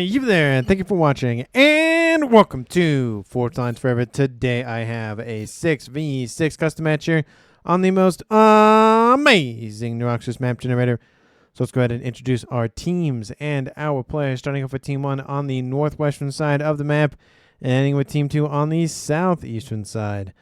you there, thank you for watching, and welcome to Forge Lines Forever. Today I have a 6v6 custom match here on the most amazing Neuroxus map generator. So let's go ahead and introduce our teams and our players, starting off with Team 1 on the northwestern side of the map, and ending with Team 2 on the southeastern side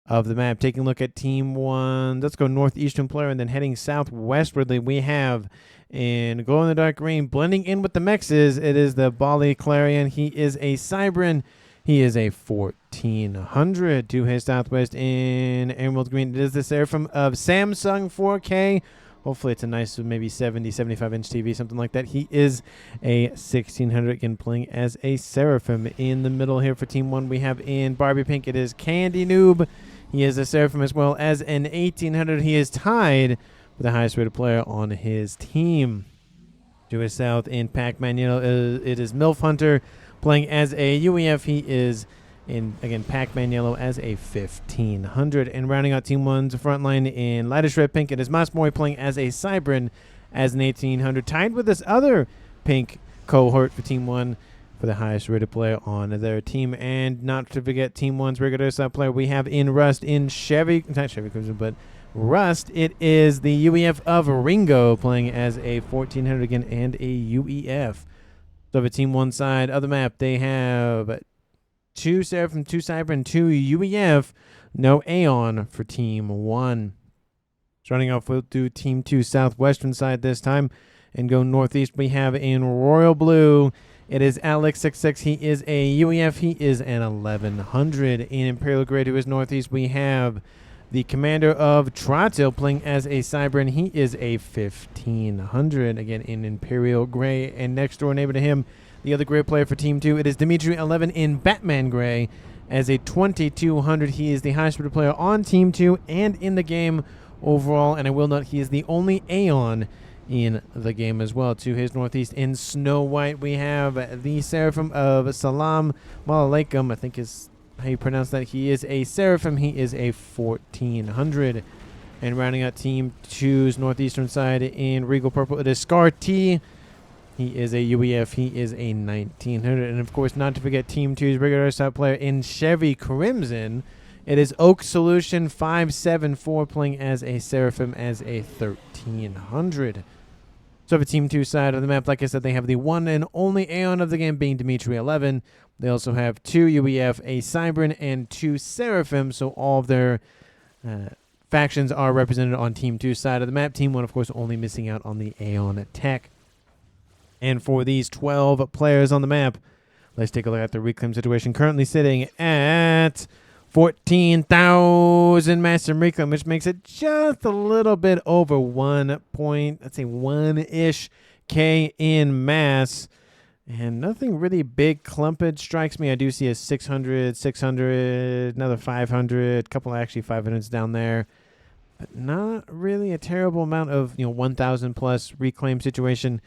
of the map. Taking a look at Team 1, let's go northeastern player, and then heading southwestwardly, we have in glow-in-the-dark green, blending in with the mexes, it is the Bali Clarion. He is a Cybran. He is a 1400. To his southwest in emerald green, it is the Seraphim of Samsung 4K. Hopefully it's a nice maybe 70, 75-inch TV, something like that. He is a 1600, again playing as a Seraphim. In the middle here for Team 1, we have in Barbie Pink, it is Candy Noob. He is a Seraphim as well as an 1800. He is tied with the highest rated player on his team. To his south in Pac-Man Yellow, it is MILF Hunter playing as a UEF. He is in, again, Pac-Man Yellow as a 1500. And rounding out Team 1's front line in Lightish Red Pink, it is Masmori playing as a Cybran as an 1800. Tied with this other pink cohort for Team 1 for the highest rated player on their team. And not to forget Team 1's regular side player, we have in Rust in Chevy, not Chevy Cruiser, but Rust, it is the UEF of Ringo playing as a 1400 again and a UEF. So for Team 1 side of the map, they have 2 Seraphim, 2 Cybran, 2 UEF, no Aeon for Team 1. Starting off, we'll do Team 2 southwestern side this time and go northeast. We have in Royal Blue, it is Alex66. He is a UEF. He is an 1100. In Imperial Gray to his northeast, we have the commander of Trotil playing as a Cybran. He is a 1500, again in Imperial Gray. And next door neighbor to him, the other gray player for Team 2, it is Dimitri 11 in Batman Gray as a 2200. He is the highest rated player on Team 2 and in the game overall. And I will note he is the only Aeon in the game as well. To his northeast in Snow White, we have the Seraphim of Salam Malaikum, I think is how you pronounce that. He is a Seraphim. He is a 1400. And rounding out Team 2's northeastern side in Regal Purple, it is Scar T. He is a UEF. He is a 1900. And of course, not to forget Team 2's regular side player in Chevy Crimson, it is Oak Solution 574 playing as a Seraphim as a 1300. So for Team 2 side of the map, like I said, they have the one and only Aeon of the game being Dimitri 11. They also have 2 UEF, a Cybran, and 2 Seraphim. So all of their factions are represented on Team 2 side of the map. Team 1, of course, only missing out on the Aeon tech. And for these 12 players on the map, let's take a look at the reclaim situation. Currently sitting at 14,000 mass in reclaim, which makes it just a little bit over 1.ish K in mass. And nothing really big clumpage strikes me. I do see a 600, 600, another 500, couple actually 500s down there. But not really a terrible amount of, 1,000 plus reclaim situation.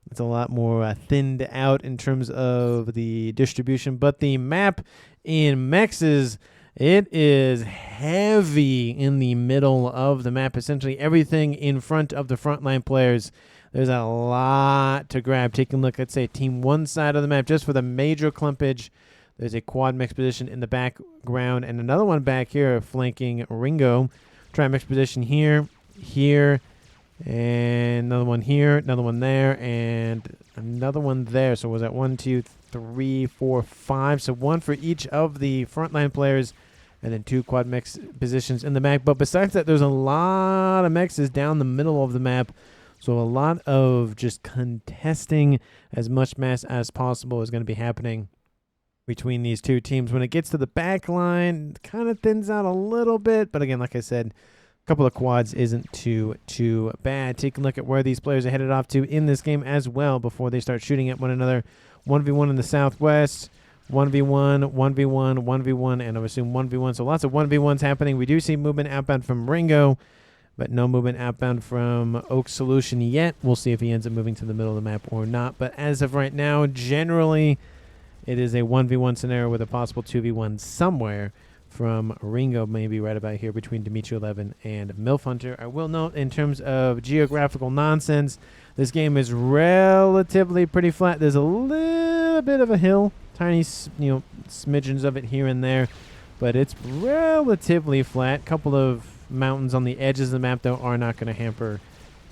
It's a lot more thinned out in terms of the distribution. But the map in Mexes, it is heavy in the middle of the map. Essentially everything in front of the frontline players. There's a lot to grab. Taking a look, let's say, Team 1 side of the map, just for the major clumpage. There's a quad mix position in the background, and another one back here flanking Ringo. Tri-mix position here, here, and another one here, another one there, and another one there. So was that 1, 2, 3, 4, 5? So one for each of the frontline players, and then 2 quad mix positions in the back. But besides that, there's a lot of mexes down the middle of the map. So a lot of just contesting as much mass as possible is going to be happening between these two teams. When it gets to the back line, it kind of thins out a little bit. But again, like I said, a couple of quads isn't too bad. Take a look at where these players are headed off to in this game as well before they start shooting at one another. 1v1 in the southwest, 1v1, 1v1, 1v1, and I would assume 1v1. So lots of 1v1s happening. We do see movement outbound from Ringo, but no movement outbound from Oak Solution yet. We'll see if he ends up moving to the middle of the map or not. But as of right now, generally, it is a 1v1 scenario with a possible 2v1 somewhere from Ringo, maybe right about here between Dimitri 11 and MILF Hunter. I will note, in terms of geographical nonsense, this game is relatively pretty flat. There's a little little bit of a hill, tiny, smidgens of it here and there, but it's relatively flat. Couple of mountains on the edges of the map, though, are not going to hamper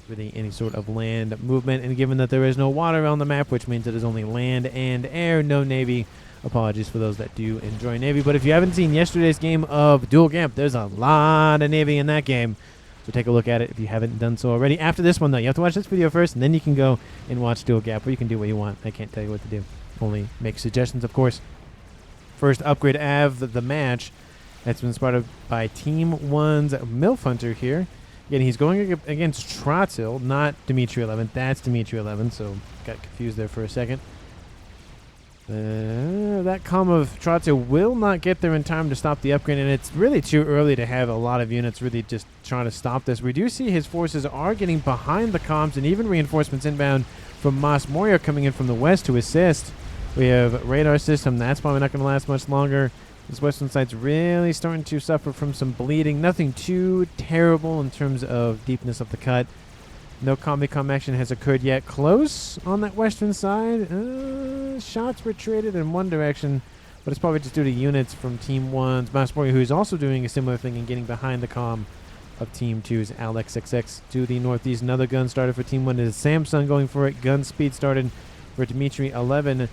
really any sort of land movement. And given that there is no water on the map, which means it is only land and air, no Navy. Apologies for those that do enjoy Navy. But if you haven't seen yesterday's game of Dual Camp, there's a lot of Navy in that game. So take a look at it if you haven't done so already. After this one, though, you have to watch this video first, and then you can go and watch Dual Gap, or you can do what you want. I can't tell you what to do. Only make suggestions, of course. First upgrade of the match. That's been spotted by Team 1's MILF Hunter here. Again, he's going against Trotsil, not Dimitri 11. That's Dimitri 11, so got confused there for a second. That comm of Trotsil will not get there in time to stop the upgrade, and it's really too early to have a lot of units really just trying to stop this. We do see his forces are getting behind the comms, and even reinforcements inbound from Mas Moria coming in from the west to assist. We have radar system. That's probably not going to last much longer. This western side's really starting to suffer from some bleeding. Nothing too terrible in terms of deepness of the cut. No combi-com action has occurred yet. Close on that western side. Shots were traded in one direction, but it's probably just due to units from Team 1's Masmori, who is also doing a similar thing and getting behind the comm of Team 2's Alex XX to the northeast. Another gun started for Team 1. It is Samsung going for it. Gun speed started for Dimitri 11.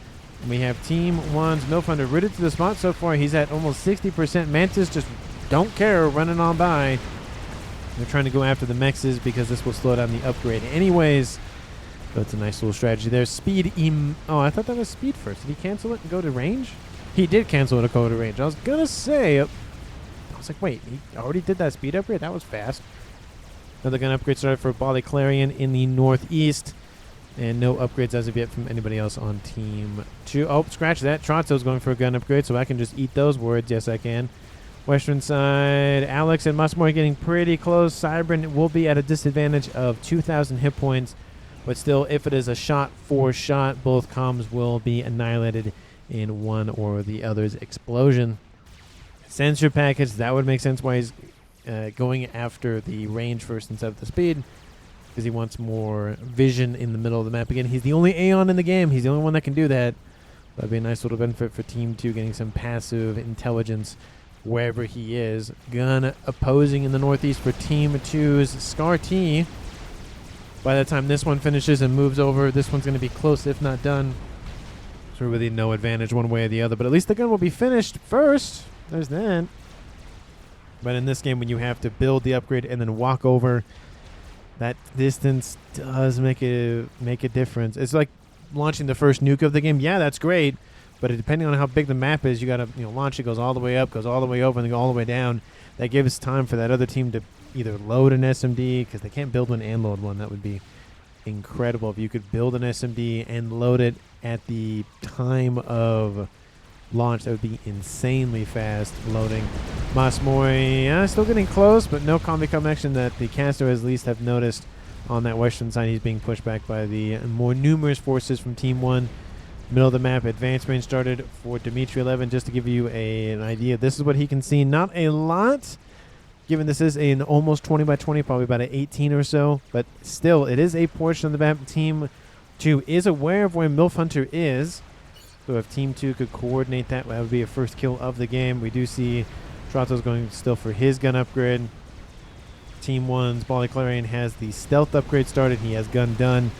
We have Team 1's MILF Hunter rooted to the spot so far. He's at almost 60%. Mantis just don't care, running on by. They're trying to go after the mexes because this will slow down the upgrade anyways. That's a nice little strategy there. Speed oh, I thought that was speed first. Did he cancel it and go to range? He did cancel it and go to range. I was going to say, I was like, wait, he already did that speed upgrade? That was fast. Another gun upgrade started for Bali Clarion in the northeast. And no upgrades as of yet from anybody else on Team 2. Oh, scratch that. Trotso's going for a gun upgrade, so I can just eat those words. Yes, I can. Western side, Alex and Musmore getting pretty close. Cybran will be at a disadvantage of 2,000 hit points. But still, if it is a shot for shot, both comms will be annihilated in one or the other's explosion. Sensor package, that would make sense why he's going after the range first instead of the speed. Because he wants more vision in the middle of the map. Again, he's the only Aeon in the game. He's the only one that can do that. That'd be a nice little benefit for Team 2, getting some passive intelligence wherever he is. Gun opposing in the northeast for Team 2's Scar T. By the time this one finishes and moves over, this one's going to be close, if not done. So really no advantage one way or the other. But at least the gun will be finished first. There's that. But in this game, when you have to build the upgrade and then walk over, that distance does make a difference. It's like launching the first nuke of the game. Yeah, that's great, but depending on how big the map is, you got to launch it, goes all the way up, goes all the way over, and then go all the way down. That gives time for that other team to either load an SMD, because they can't build one and load one. That would be incredible if you could build an SMD and load it at the time of launch. That would be insanely fast loading. Masmori still getting close, but no combi connection that the caster at least have noticed on that western side. He's being pushed back by the more numerous forces from Team 1. Middle of the map, advanced range started for Dimitri 11. Just to give you an idea, this is what he can see. Not a lot, given this is an almost 20 by 20, probably about an 18 or so, but still, it is a portion of the map. Team 2 is aware of where MILF Hunter is. So if Team 2 could coordinate that, that would be a first kill of the game. We do see Trotto's going still for his gun upgrade. Team 1's Bali Clarion has the stealth upgrade started. He has gun done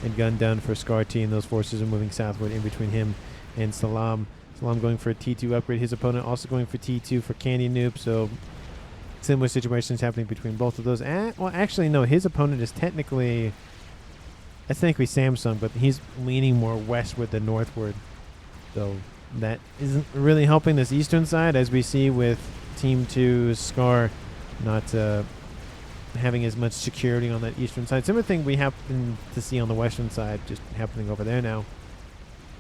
and gun done for Scar T, and those forces are moving southward in between him and Salam. Salam going for a T2 upgrade. His opponent also going for T2 for Candy Noob. So similar situations happening between both of those. Well, actually, no. His opponent is technically Samsung, but he's leaning more westward than northward. So that isn't really helping this eastern side, as we see with Team 2's Scar not having as much security on that eastern side. Similar thing we happen to see on the western side, just happening over there now.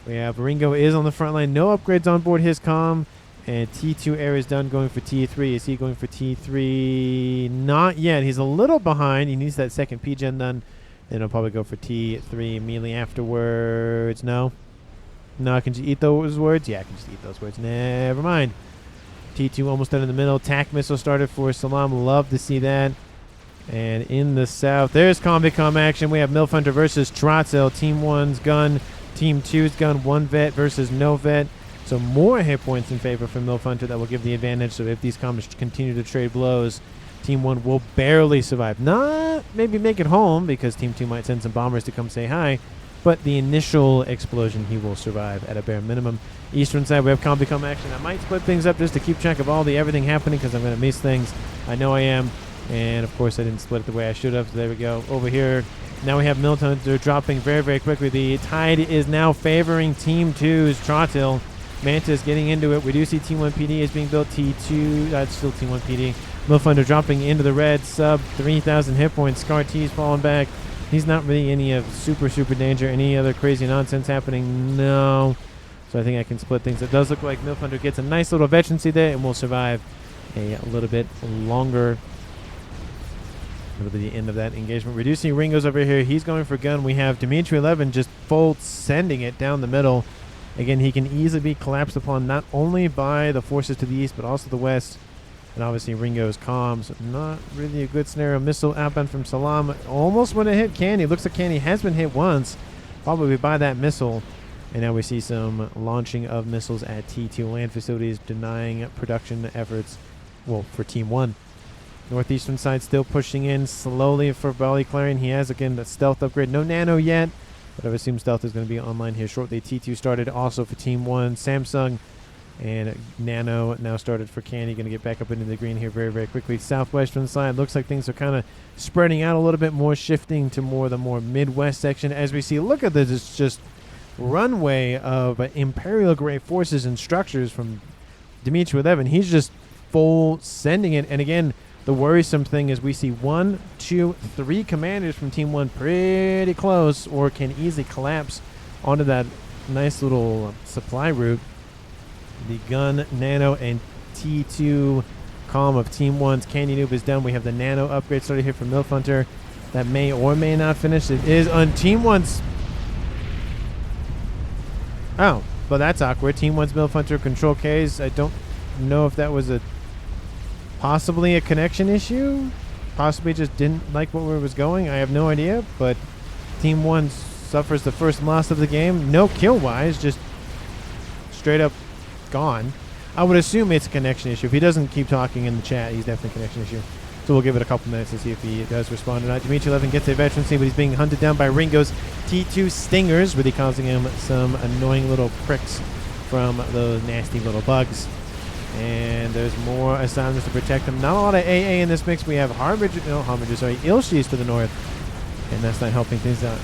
We have Ringo is on the front line. No upgrades on board his comm. And T2 air is done, going for T3. Is he going for T3? Not yet. He's a little behind. He needs that second P-gen done. Then he'll probably go for T3 immediately afterwards. No. No, can you eat those words? Yeah, I can just eat those words. Never mind. T2 almost done in the middle. TAC missile started for Salam. Love to see that. And in the south, there's Combi-Com action. We have MILF Hunter versus Trotzel. Team 1's gun Team 2's gun, 1 vet versus no vet. So more hit points in favor for MILF Hunter that will give the advantage. So if these comms continue to trade blows, Team 1 will barely survive. Not maybe make it home because Team 2 might send some bombers to come say hi. But the initial explosion, he will survive at a bare minimum. Eastern side, we have combi come action. I might split things up just to keep track of all the everything happening because I'm going to miss things. I know I am. And, of course, I didn't split it the way I should have. So there we go. Over here, now we have MILF Hunter dropping very, very quickly. The tide is now favoring Team 2's Trottil. Mantis getting into it. We do see Team 1 PD is being built. T2, that's still Team 1 PD. MILF Hunter dropping into the red. Sub 3,000 hit points. Scar T's falling back. He's not really any of super danger. Any other crazy nonsense happening? No. So I think I can split things. It does look like MILF Hunter gets a nice little veterancy there and will survive a little bit longer. That'll be the end of that engagement. We do see Ringo's over here. He's going for gun. We have Dimitri 11 just full sending it down the middle. Again, he can easily be collapsed upon not only by the forces to the east, but also the west. And obviously Ringo's comms. Not really a good scenario. Missile outbound from Salam. Almost when it hit Candy. Looks like Candy has been hit once. Probably by that missile. And now we see some launching of missiles at T2 land facilities, denying production efforts, well, for Team 1. Northeastern side still pushing in slowly for Volley Clarion. He has, again, the stealth upgrade. No nano yet, but I assume stealth is going to be online here shortly. T2 started also for Team 1. Samsung and nano now started for Candy. Going to get back up into the green here very, very quickly. Southwestern side looks like things are kind of spreading out a little bit more, shifting to more the more Midwest section. As we see, look at this. It's just runway of Imperial Grey forces and structures from Dimitri 11. He's just full sending it. And again, the worrisome thing is we see 1, 2, 3 commanders from Team 1 pretty close or can easily collapse onto that nice little supply route. The gun, nano, and T2 comm of Team 1's Candy Noob is done. We have the nano upgrade started here from MILF Hunter. That may or may not finish. It is on Team 1's... Oh, well, that's awkward. Team 1's MILF Hunter control Ks. I don't know if that was possibly a connection issue. Possibly just didn't like where it was going. I have no idea, but Team 1 suffers the first loss of the game. No kill-wise, just straight up gone. I would assume it's a connection issue. If he doesn't keep talking in the chat, he's definitely a connection issue. So we'll give it a couple minutes to see if he does respond or not. Dimitri 11 gets a veterancy, but he's being hunted down by Ringo's T2 Stingers, really causing him some annoying little pricks from those nasty little bugs. And there's more assignments to protect him. Not a lot of AA in this mix. We have Ilshis to the north, and that's not helping things out.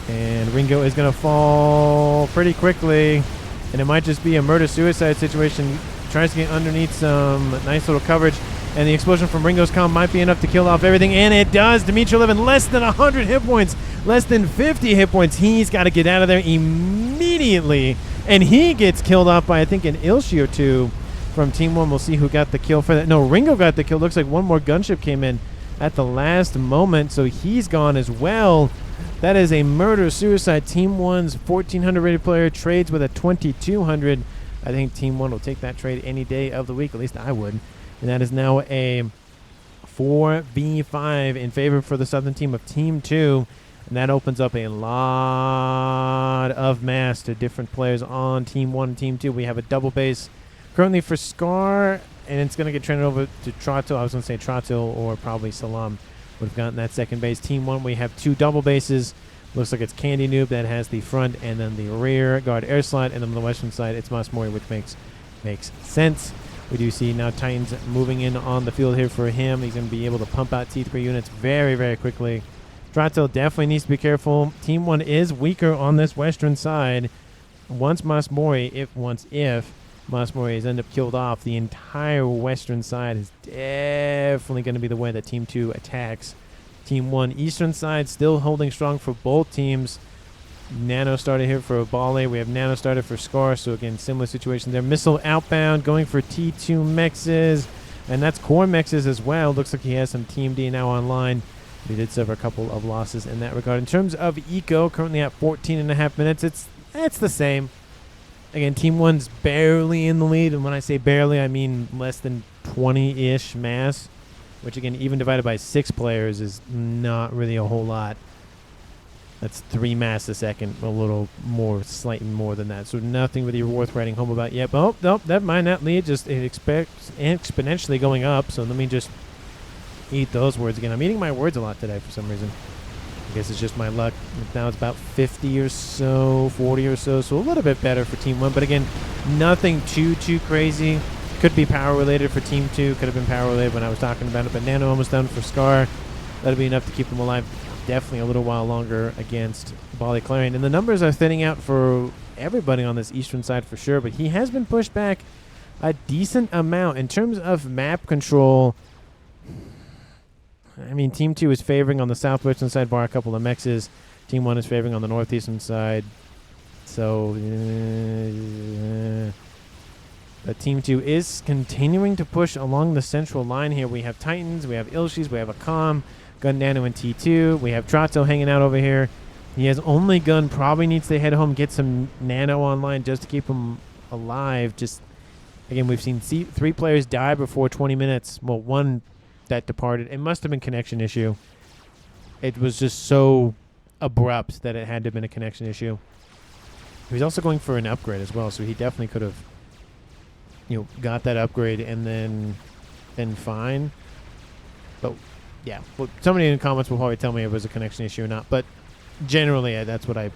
And Ringo is going to fall pretty quickly, and it might just be a murder-suicide situation. Tries to get underneath some nice little coverage, and the explosion from Ringo's comm might be enough to kill off everything, and it does. Dimitri 11, less than 100 hit points, less than 50 hit points. He's got to get out of there immediately, and he gets killed off by, I think, an Ilshi or two from Team 1. We'll see who got the kill for that. No, Ringo got the kill. Looks like one more gunship came in at the last moment, so he's gone as well. That is a murder-suicide. Team 1's 1,400 rated player trades with a 2,200. I think Team 1 will take that trade any day of the week. At least I would. And that is now a 4v5 in favor for the southern team of Team 2. And that opens up a lot of mass to different players on Team 1 and Team 2. We have a double base currently for Scar, and it's going to get traded over to Trottil. I was going to say Trottil or probably Salam would have gotten that second base. Team 1, we have 2 double bases. Looks like it's Candy Noob that has the front and then the rear guard air slot, and then on the western side it's Masmori, which makes sense. We do see now Titans moving in on the field here for him. He's going to be able to pump out T3 units very, very quickly. Trottil definitely needs to be careful. Team 1 is weaker on this western side. Once Masmori, if Masmori is end up killed off, the entire western side is definitely going to be the way that Team 2 attacks. Team 1 eastern side still holding strong for both teams. Nano started here for Obale. We have Nano started for Scar, so again, similar situation there. Missile outbound going for T2 mexes, and that's core mexes as well. Looks like he has some Team D now online. He did suffer a couple of losses in that regard. In terms of eco, currently at 14.5 minutes, it's the same. Again, Team 1's barely in the lead, and when I say barely, I mean less than 20-ish mass, which again, even divided by 6 players is not really a whole lot. That's 3 mass a second, a little more, slightly more than that. So nothing really worth writing home about yet. Oh, nope, never mind. That lead just expects exponentially going up. So let me just eat those words again. I'm eating my words a lot today for some reason. I guess it's just my luck. Now it's about 50 or so, 40 or so. So a little bit better for Team 1. But again, nothing too crazy. Could be power related for Team 2. Could have been power related when I was talking about it. But Nano almost done for Scar. That'll be enough to keep them alive. Definitely a little while longer against Bali Clarion. And the numbers are thinning out for everybody on this eastern side for sure. But he has been pushed back a decent amount. In terms of map control, I mean, Team 2 is favoring on the southwestern side, bar a couple of mexes. Team 1 is favoring on the northeastern side. So, but Team 2 is continuing to push along the central line here. We have Titans, we have Ilshis, we have a Calm, Gun Nano and T2. We have Trotto hanging out over here. He has only Gun, probably needs to head home, get some Nano online just to keep him alive. Just, again, we've seen 3 players die before 20 minutes. Well, 1 that departed. It must have been connection issue. It was just so abrupt that it had to have been a connection issue. He was also going for an upgrade as well, so he definitely could have, got that upgrade and then been fine. But yeah, well, somebody in the comments will probably tell me if it was a connection issue or not. But generally, that's what I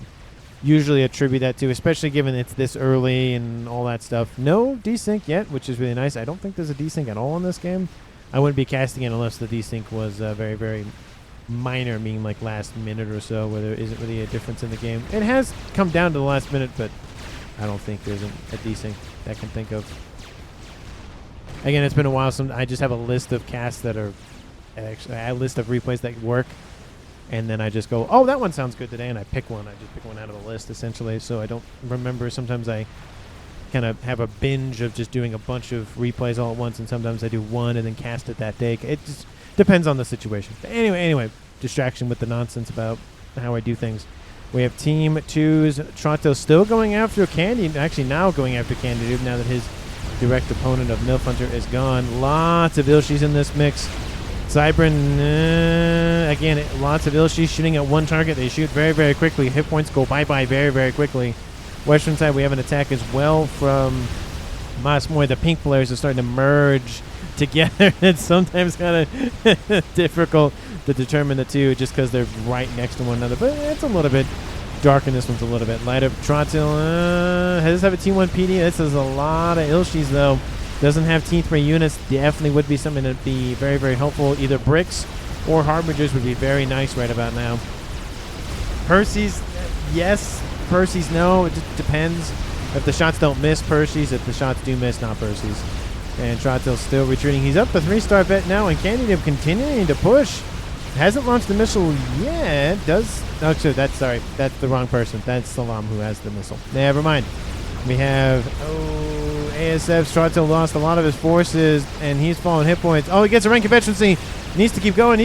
usually attribute that to, especially given it's this early and all that stuff. No desync yet, which is really nice. I don't think there's a desync at all in this game. I wouldn't be casting it unless the desync was very, very minor, meaning like last minute or so, where there isn't really a difference in the game. It has come down to the last minute, but I don't think there's a desync that I can think of. Again, it's been a while. I just have a list of casts that are actually a list of replays that work, and then I just go, oh, that one sounds good today, and I pick one. I just pick one out of the list, essentially, so I don't remember. Sometimes I kind of have a binge of just doing a bunch of replays all at once, and sometimes I do one and then cast it that day. It just depends on the situation. But anyway, distraction with the nonsense about how I do things. We have Team 2's Trotto still going after Candy, actually now going after Candy Noob now that his direct opponent of MILF Hunter is gone. Lots of Ilshis in this mix. Cybran, again, lots of Ilshis shooting at one target. They shoot very, very quickly. Hit points go bye-bye very, very quickly. Western side, we have an attack as well from Masmoy. The pink players are starting to merge together. It's sometimes kind of difficult to determine the two just because they're right next to one another. But it's a little bit dark, and this one's a little bit lighter. Trottil does have a T1 PD. This is a lot of Ilshis, though. Doesn't have T3 units. Definitely would be something that would be very, very helpful. Either bricks or harbingers would be very nice right about now. Percy's, yes. Percy's, no. It just depends. If the shots don't miss, Percy's. If the shots do miss, not Percy's. And Trottil's still retreating. He's up the 3-star vet now, and Candy Noob continuing to push. Hasn't launched the missile yet. Does... Oh, so that's the wrong person. That's Salam who has the missile. Never mind. We have... ASF's Trottil lost a lot of his forces, and he's falling hit points. Oh, he gets a rank of veterancy. Needs to keep going.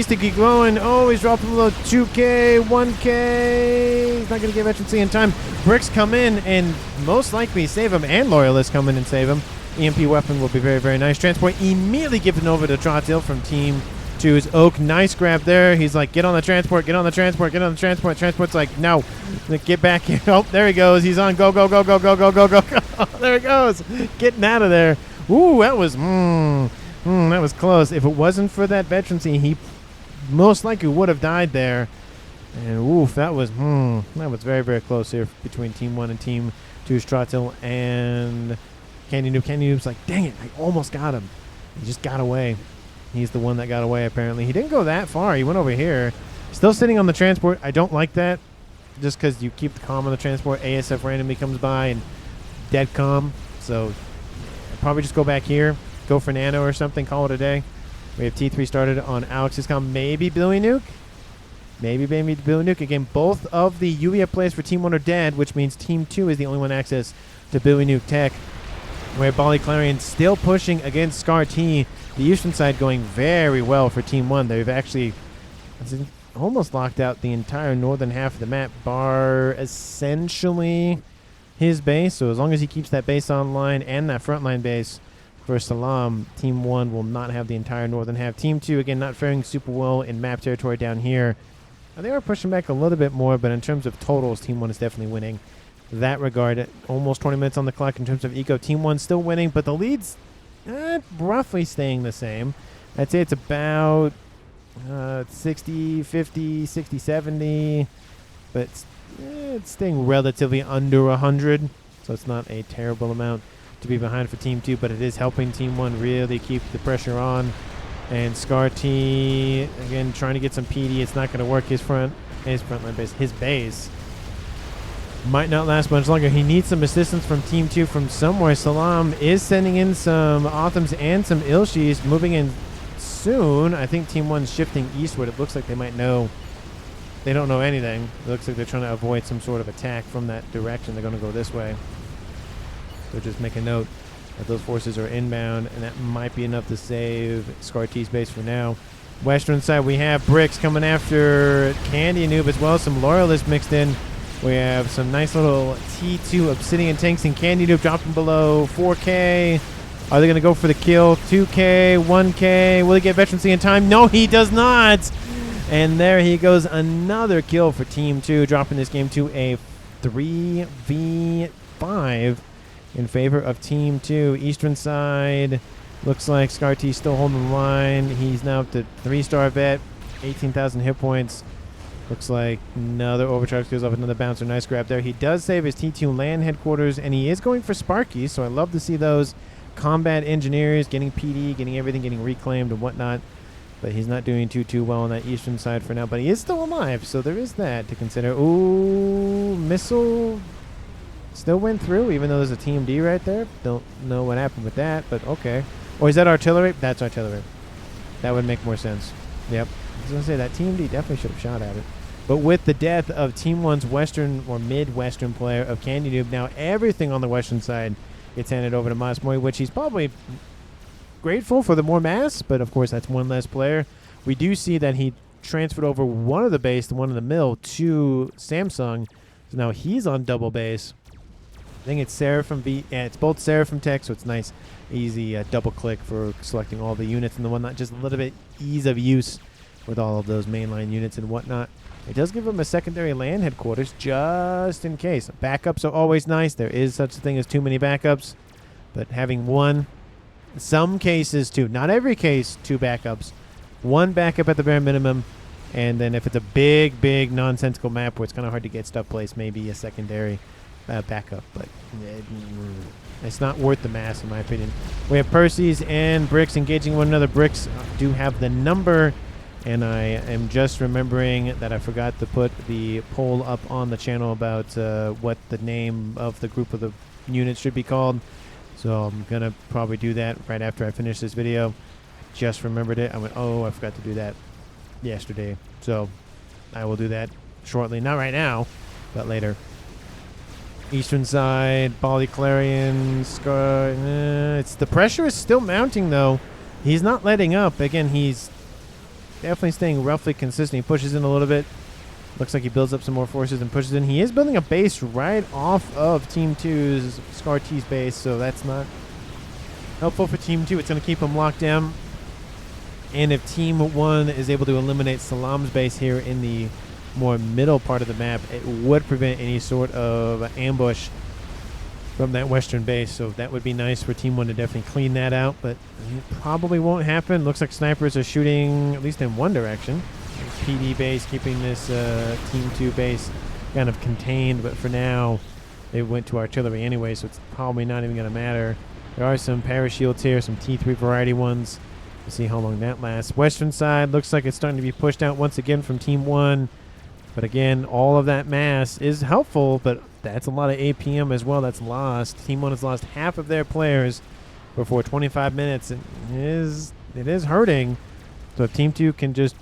Oh, he's dropping below 2K, 1K. He's not going to get veterancy in time. Bricks come in and most likely save him, and Loyalists come in and save him. EMP weapon will be very, very nice. Transport immediately given over to Trottil from Team 2's Oak. Nice grab there. He's like, get on the transport, get on the transport, get on the transport. Transport's like, no, get back here. Oh, there he goes. He's on. Go, go, go, go, go, go, go, go, go. There he goes. Getting out of there. Ooh, that was, that was close. If it wasn't for that veterancy, he most likely would have died there. And oof, that was very, very close here between Team 1 and Team 2's Trottil and Candy Noob. Candy Noob's like, dang it, I almost got him. He just got away. He's the one that got away, apparently. He didn't go that far. He went over here. Still sitting on the transport. I don't like that. Just because you keep the comm on the transport. ASF randomly comes by and dead comm. So probably just go back here. Go for Nano or something. Call it a day. We have T3 started on Alex's comm. Maybe Billy Nuke. Maybe Billy Nuke. Again, both of the UEF players for Team 1 are dead, which means Team 2 is the only one access to Billy Nuke tech. Where Bali Clarion still pushing against Scar T. The eastern side going very well for Team 1. They've actually almost locked out the entire northern half of the map, bar essentially his base. So as long as he keeps that base online and that frontline base for Salam, Team 1 will not have the entire northern half. Team 2, again, not faring super well in map territory down here. they are pushing back a little bit more, but in terms of totals, Team 1 is definitely winning that regard. Almost 20 minutes on the clock in terms of eco. Team 1 still winning, but the lead's roughly staying the same. I'd say it's about 60, 50, 60, 70, but it's staying relatively under 100, so it's not a terrible amount to be behind for Team 2, but it is helping Team 1 really keep the pressure on. And ScarT, again, trying to get some PD. It's not going to work. His front line base, his base might not last much longer. He needs some assistance from Team 2 from somewhere. Salam is sending in some Autumns and some Ilshis, moving in soon. I think Team 1's shifting eastward. It looks like they might know. They don't know anything. It looks like they're trying to avoid some sort of attack from that direction. They're going to go this way. So just make a note that those forces are inbound, and that might be enough to save ScarT's base for now. Western side, we have Bricks coming after Candy Noob as well. Some Loyalists mixed in. We have some nice little T2 Obsidian tanks, and Candy Noob dropping below 4K. Are they going to go for the kill? 2K, 1K. Will he get veterancy in time? No, he does not. And there he goes. Another kill for Team 2, dropping this game to a 3v5 in favor of Team 2. Eastern side, looks like ScarT still holding the line. He's now up to 3-star vet, 18,000 hit points. Looks like another overcharge goes off, another bouncer. Nice grab there. He does save his T2 land headquarters, and he is going for Sparky, so I love to see those combat engineers getting PD, getting everything, getting reclaimed and whatnot. But he's not doing too well on that eastern side for now, but he is still alive, so there is that to consider. Ooh, missile still went through, even though there's a Team D right there. Don't know what happened with that, but okay. Or is that artillery? That's artillery. That would make more sense. Yep. I was going to say that Team D definitely should have shot at it. But with the death of Team 1's Western or Midwestern player of Candy Noob, now everything on the Western side gets handed over to Masmoi, which he's probably grateful for the more mass, but of course that's one less player. We do see that he transferred over one of the base, the one in the mill, to Samsung. So now he's on double base. I think it's Seraphim V. Yeah, it's both Seraphim tech, so it's nice, easy double click for selecting all the units and the whatnot. Just a little bit ease of use with all of those mainline units and whatnot. It does give him a secondary land headquarters just in case. Backups are always nice. There is such a thing as too many backups, but having one, some cases two, not every case, two backups. One backup at the bare minimum, and then if it's a big nonsensical map where it's kind of hard to get stuff placed, maybe a secondary backup, but it's not worth the mass in my opinion. We have Percy's and Bricks engaging one another. Bricks do have the number, and I am just remembering that I forgot to put the poll up on the channel about what the name of the group of the units should be called. So I'm going to probably do that right after I finish this video. Just remembered it. I went, oh, I forgot to do that yesterday. So I will do that shortly. Not right now, but later. Eastern side, Bali Clarion, Scar. It's the pressure is still mounting, though. He's not letting up. Again, he's definitely staying roughly consistent. He pushes in a little bit. Looks like he builds up some more forces and pushes in. He is building a base right off of Team 2's ScarT's base, so that's not helpful for Team 2. It's going to keep him locked down. And if Team 1 is able to eliminate Salam's base here in the more middle part of the map, it would prevent any sort of ambush from that western base. So that would be nice for Team 1 to definitely clean that out, but it probably won't happen. Looks like snipers are shooting at least in one direction. PD base keeping this Team 2 base kind of contained, but for now it went to artillery anyway, so it's probably not even going to matter. There are some parashields here, some T3 variety ones. We'll see how long that lasts. Western side looks like it's starting to be pushed out once again from Team 1. But again, all of that mass is helpful, but that's a lot of APM as well that's lost. Team 1 has lost half of their players before 25 minutes. It is hurting. So if Team 2 can just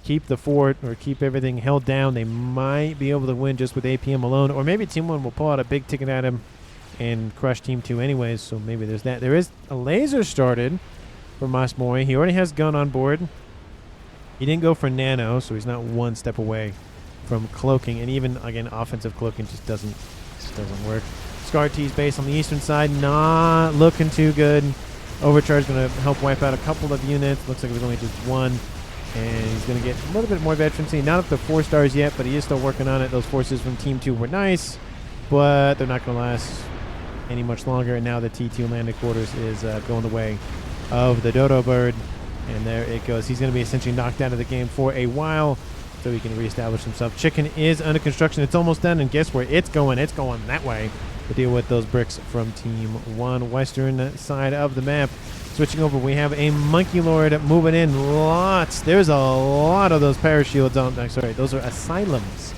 keep the fort or keep everything held down, they might be able to win just with APM alone. Or maybe Team 1 will pull out a big ticket item and crush Team 2 anyways. So maybe there's that. There is a laser started for Masmoi. He already has gun on board. He didn't go for nano, so he's not one step away from cloaking. And even, again, offensive cloaking just doesn't work. ScarT's base on the eastern side, not looking too good. Overcharge going to help wipe out a couple of units. Looks like it was only just one. And he's going to get a little bit more veterancy. Not up to 4 stars yet, but he is still working on it. Those forces from Team 2 were nice, but they're not going to last any much longer. And now the T2 landing quarters is going the way of the Dodo Bird. And there it goes. He's going to be essentially knocked out of the game for a while so he can reestablish himself. Chicken is under construction. It's almost done, and guess where it's going? It's going that way to deal with those bricks from Team 1, western side of the map. Switching over, we have a Monkey Lord moving in. Lots. There's a lot of those parashields on. Sorry, those are asylums.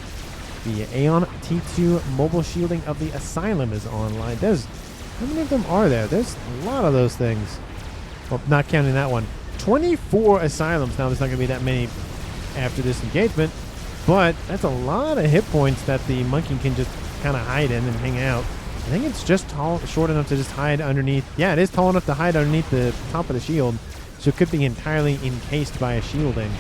The Aeon T2 mobile shielding of the asylum is online. How many of them are there? There's a lot of those things. Well, not counting that one. 24 asylums. Now, there's not going to be that many after this engagement, but that's a lot of hit points that the monkey can just kind of hide in and hang out. I think it's just short enough to just hide underneath. Yeah, it is tall enough to hide underneath the top of the shield, so it could be entirely encased by a shielding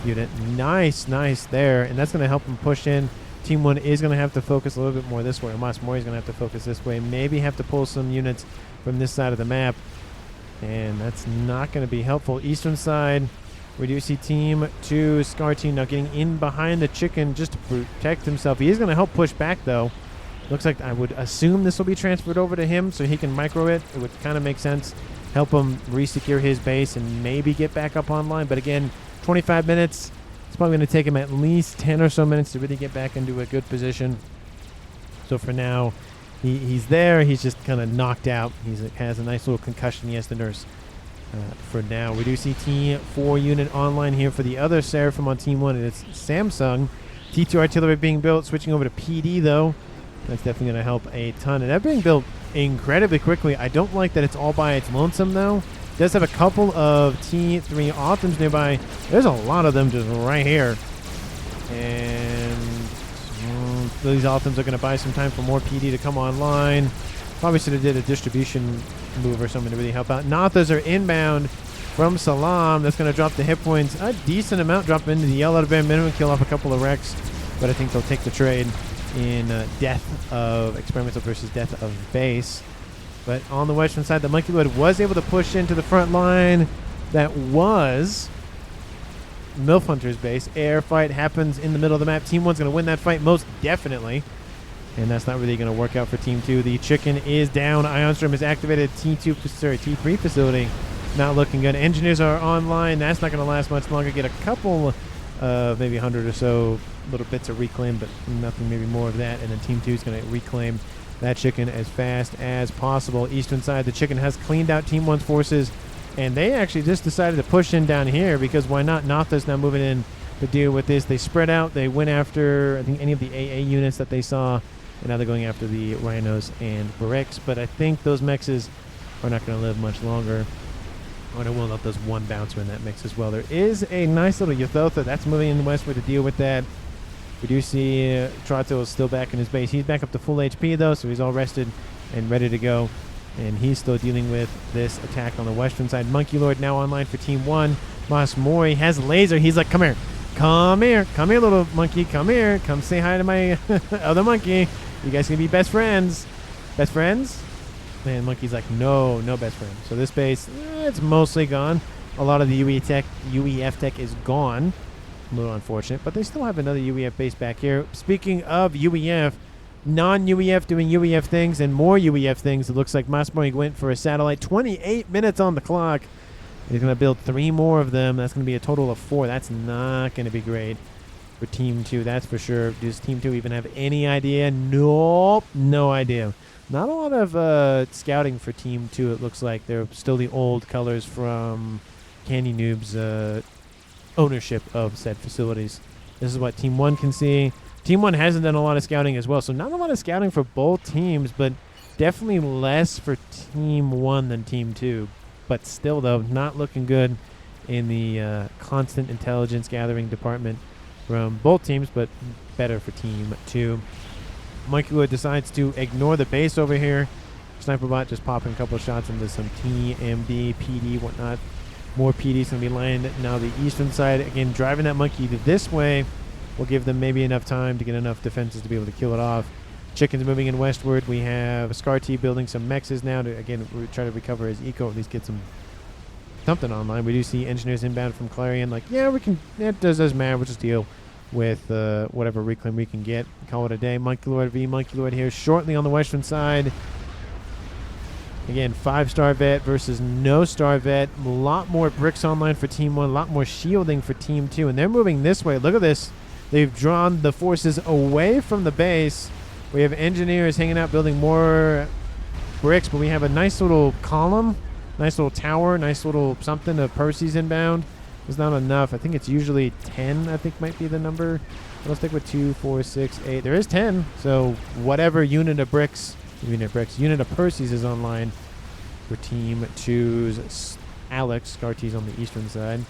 unit. Nice there, and that's going to help him push in. Team 1 is going to have to focus a little bit more this way. Mas Mori is going to have to focus this way. Maybe have to pull some units from this side of the map, and that's not going to be helpful. Eastern side, we do see Team 2, Scar Team now getting in behind the chicken just to protect himself. He is going to help push back, though. Looks like I would assume this will be transferred over to him so he can micro it. It would kind of make sense. Help him re-secure his base and maybe get back up online. But again, 25 minutes. It's probably going to take him at least 10 or so minutes to really get back into a good position. So for now, he's there. He's just kind of knocked out. He has a nice little concussion he has to nurse. For now, we do see Team 4 unit online here for the other Seraphim on Team 1, and it's Samsung. T2 artillery being built, switching over to PD, though. That's definitely going to help a ton. And that being built incredibly quickly. I don't like that it's all by its lonesome, though. It does have a couple of T3 Autumns nearby. There's a lot of them just right here. And these Autumns are going to buy some time for more PD to come online. Probably should have did a distribution move or something to really help out. Nathas are inbound from Salam. That's going to drop the hit points a decent amount, drop into the yell out of bare minimum, kill off a couple of wrecks. But I think they'll take the trade in death of experimental versus death of base. But on the western side, the Monkey Lord was able to push into the front line. That was MILF Hunter's base. Air fight happens in the middle of the map. Team 1's going to win that fight most definitely. And that's not really going to work out for Team 2. The chicken is down. Ionstrom is activated. T3 facility not looking good. Engineers are online. That's not going to last much longer. Get a couple, maybe 100 or so little bits of reclaim, but nothing maybe more of that. And then Team 2 is going to reclaim that chicken as fast as possible. Eastern side, the chicken has cleaned out Team 1's forces, and they actually just decided to push in down here because why not? Natha's now moving in to deal with this. They spread out. They went after, I think, any of the AA units that they saw. And now they're going after the Rhinos and Barracks. But I think those mexes are not going to live much longer. Oh, and I will note there's one bouncer in that mix as well. There is a nice little Yothotha. That's moving in westward to deal with that. We do see Trato is still back in his base. He's back up to full HP, though, so he's all rested and ready to go. And he's still dealing with this attack on the western side. Monkey Lord now online for Team 1. Mas Mori has laser. He's like, come here. Come here. Come here, little monkey. Come here. Come say hi to my other monkey. You guys can be best friends. Best friends? And Monkey's like, no best friends. So this base, it's mostly gone. A lot of the UEF tech is gone. A little unfortunate, but they still have another UEF base back here. Speaking of UEF, non-UEF doing UEF things and more UEF things, it looks like Mas Mori went for a satellite. 28 minutes on the clock. He's going to build 3 more of them. That's going to be a total of 4. That's not going to be great for Team 2, that's for sure. Does Team 2 even have any idea? Nope, no idea. Not a lot of scouting for Team 2, it looks like. They're still the old colors from Candy Noob's ownership of said facilities. This is what Team 1 can see. Team 1 hasn't done a lot of scouting as well, so not a lot of scouting for both teams, but definitely less for Team 1 than Team 2. But still, though, not looking good in the constant intelligence gathering department from both teams, but better for Team 2. Monkey Lord decides to ignore the base over here. Sniper bot just popping a couple of shots into some TMD, PD, whatnot. More PD's going to be lying now the eastern side. Again, driving that monkey to this way will give them maybe enough time to get enough defenses to be able to kill it off. Chicken's moving in westward. We have Scar T building some mexes now to, again, try to recover his eco, at least get some something online. We do see engineers inbound from Clarion. Like, yeah, we can. It doesn't matter. We'll just deal with whatever reclaim we can get. Call it a day. Monkey Lord v Monkey Lord here shortly on the western side. Again, 5-star vet versus no star vet. A lot more bricks online for Team 1. A lot more shielding for Team 2. And they're moving this way. Look at this. They've drawn the forces away from the base. We have engineers hanging out building more bricks, but we have a nice little column, nice little tower, nice little something of Percy's inbound. It's not enough. I think it's usually 10, I think might be the number. Let's stick with 2, 4, 6, 8. There is 10. So whatever unit of unit of Percy's is online for Team 2's Alex. Scarty's on the eastern side.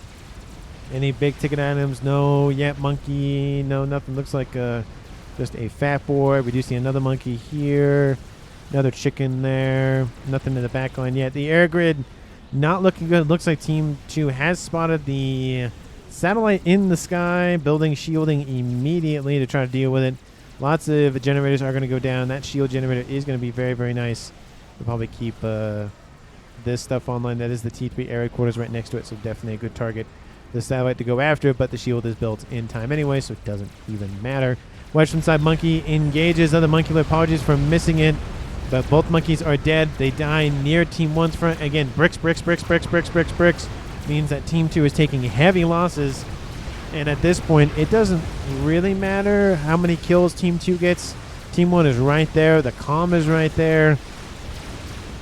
Any big ticket items? No. Yet monkey. No, nothing. Looks like just a FAF board. We do see another monkey here. Another chicken there. Nothing in the back line yet. The air grid not looking good. Looks like Team 2 has spotted the satellite in the sky. Building shielding immediately to try to deal with it. Lots of generators are going to go down. That shield generator is going to be very, very nice. We'll probably keep this stuff online. That is the T3 area quarters right next to it, so definitely a good target. The satellite to go after, but the shield is built in time anyway, so it doesn't even matter. Western side monkey engages. Other monkey, apologies for missing it, but both monkeys are dead. They die near Team 1's front. Again, bricks. Means that Team 2 is taking heavy losses. And at this point, it doesn't really matter how many kills Team 2 gets. Team 1 is right there. The comm is right there.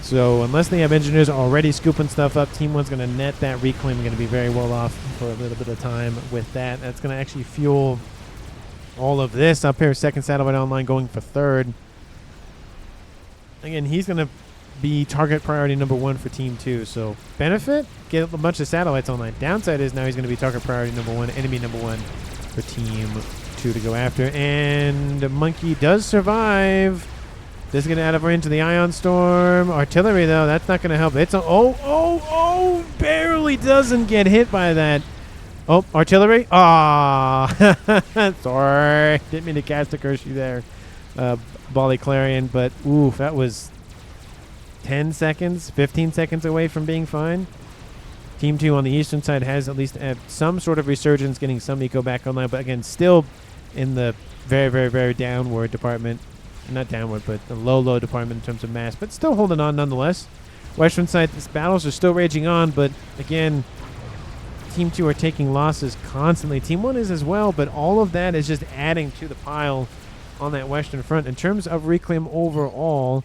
So unless they have engineers already scooping stuff up, Team 1's going to net that reclaim. Going to be very well off for a little bit of time with that. That's going to actually fuel all of this up here. Second satellite online going for third. Again, he's going to be target priority number 1 for Team 2. So benefit, get a bunch of satellites online. Downside is now he's going to be target priority number 1, enemy number 1 for Team 2 to go after. And Monkey does survive. Does get out of range of the Ion Storm. Artillery, though, that's not going to help. It's a, barely doesn't get hit by that. Oh, artillery. Ah, sorry. Didn't mean to cast a curse you there, Bali Clarion. But, oof, that was 10 seconds, 15 seconds away from being fine. Team 2 on the eastern side has at least some sort of resurgence, getting some eco back online. But, again, still in the very, very, very downward department. Not downward, but the low department in terms of mass, but still holding on nonetheless. Western side, these battles are still raging on, but again, Team 2 are taking losses constantly. Team 1 is as well, but all of that is just adding to the pile on that western front. In terms of reclaim overall,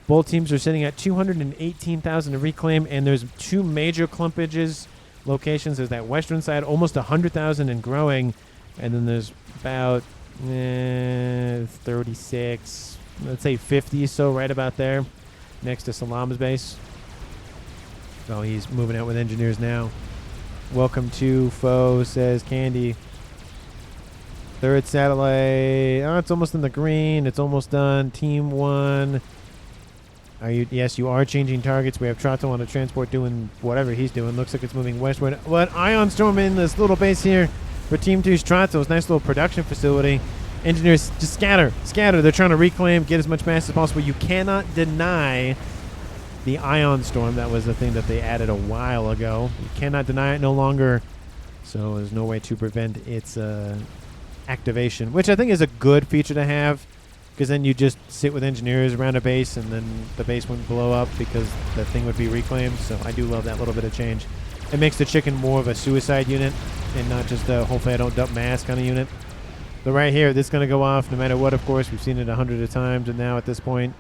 both teams are sitting at 218,000 to reclaim, and there's 2 major clumpages locations. There's that western side, almost 100,000 and growing, and then there's about 36, let's say 50, so right about there next to Salam's base. Oh, he's moving out with engineers now. Welcome to foe, says Candy. Third satellite. Oh, it's almost in the green. It's almost done. Team 1. Are you? Yes, you are changing targets. We have Trato on a transport doing whatever he's doing. Looks like it's moving westward. But Ion Storm in this little base here for Team 2's Tratos. Nice little production facility. Engineers just scatter. They're trying to reclaim, get as much mass as possible. You cannot deny the Ion Storm. That was the thing that they added a while ago. You cannot deny it no longer. So there's no way to prevent its activation, which I think is a good feature to have, because then you just sit with engineers around a base and then the base wouldn't blow up because the thing would be reclaimed. So I do love that little bit of change. It makes the chicken more of a suicide unit and not just a hopefully I don't dump mass kind of unit. But right here, this is going to go off no matter what, of course. We've seen it 100 times, and now at this point,